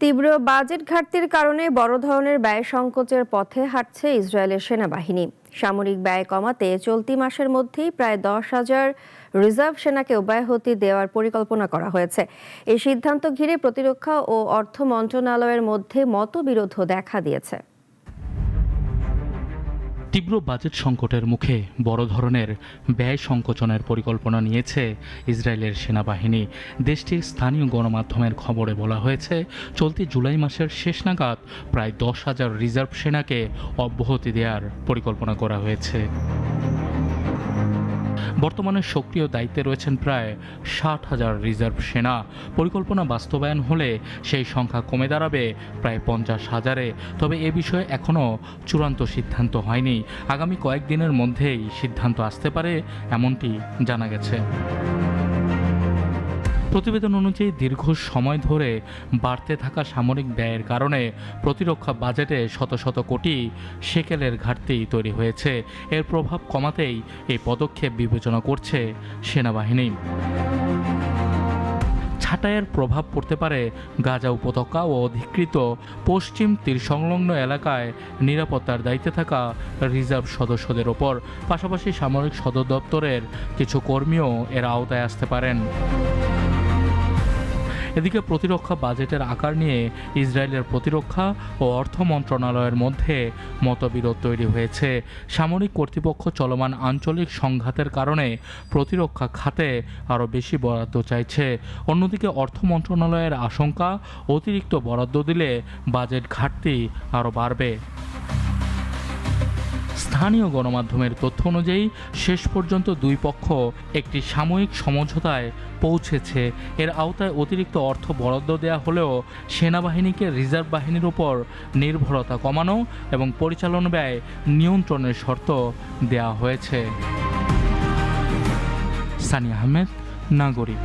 তীব্র বাজেট ঘাটতির কারণে বড় ধরনের ব্যয় সংকোচের পথে হাঁটছে ইসরায়েলের সেনাবাহিনী। সামরিক ব্যয় কমাতে চলতি মাসের মধ্যেই প্রায় 10,000 রিজার্ভ সেনাকে অব্যাহতি দেওয়ার পরিকল্পনা করা হয়েছে। এই সিদ্ধান্ত ঘিরে প্রতিরক্ষা ও অর্থ মন্ত্রণালয়ের মধ্যে মতবিরোধ দেখা দিয়েছে। তীব্র বাজেট সংকটের মুখে বড় ধরনের ব্যয় সংকোচনের পরিকল্পনা নিয়েছে ইসরায়েলের সেনাবাহিনী। দেশটির স্থানীয় গণমাধ্যমের খবরে বলা হয়েছে, চলতি জুলাই মাসের শেষ নাগাদ প্রায় 10,000 রিজার্ভ সেনাকে অব্যাহতি দেওয়ার পরিকল্পনা করা হয়েছে। বর্তমানে সক্রিয় দায়িত্বে রয়েছেন প্রায় 60,000 রিজার্ভ সেনা। পরিকল্পনা বাস্তবায়ন হলে সেই সংখ্যা কমে দাঁড়াবে প্রায় 50,000-এ। তবে এ বিষয়ে এখনও চূড়ান্ত সিদ্ধান্ত হয়নি। আগামী কয়েকদিনের মধ্যেই সিদ্ধান্ত আসতে পারে এমনটি জানা গেছে। প্রতিবেদন অনুযায়ী দীর্ঘ সময় ধরে বাড়তে থাকা সামরিক ব্যয়ের কারণে প্রতিরক্ষা বাজেটে শত শত কোটি শেকেলের ঘাটতি তৈরি হয়েছে। এর প্রভাব কমাতেই এই পদক্ষেপ বিবেচনা করছে সেনাবাহিনী। ছাঁটাইয়ের প্রভাব পড়তে পারে গাজা উপত্যকা ও অধিকৃত পশ্চিম তীর সংলগ্ন এলাকায় নিরাপত্তার দায়িত্বে থাকা রিজার্ভ সদস্যদের ওপর। পাশাপাশি সামরিক সদর দপ্তরের কিছু কর্মীও এর আওতায় আসতে পারেন। এদিকে প্রতিরক্ষা বাজেটের আকার নিয়ে ইসরায়েলের প্রতিরক্ষা ও অর্থ মন্ত্রণালয়ের মধ্যে মতবিরোধ তৈরি হয়েছে। সামরিক কর্তৃপক্ষ চলমান আঞ্চলিক সংঘাতের কারণে প্রতিরক্ষা খাতে আরও বেশি বরাদ্দ চাইছে। অন্যদিকে অর্থ মন্ত্রণালয়ের আশঙ্কা, অতিরিক্ত বরাদ্দ দিলে বাজেট ঘাটতি আরও বাড়বে। স্থানীয় গণমাধ্যমের তথ্য অনুযায়ী শেষ পর্যন্ত দুই পক্ষ একটি সাময়িক সমঝোতায় পৌঁছেছে। এর আওতায় অতিরিক্ত অর্থ বরাদ্দ দেওয়া হলেও সেনাবাহিনীকে রিজার্ভ বাহিনীর উপর নির্ভরতা কমানো এবং পরিচালনা ব্যয় নিয়ন্ত্রণের শর্ত দেওয়া হয়েছে। সানিয়া আহমেদ, নাগরিক।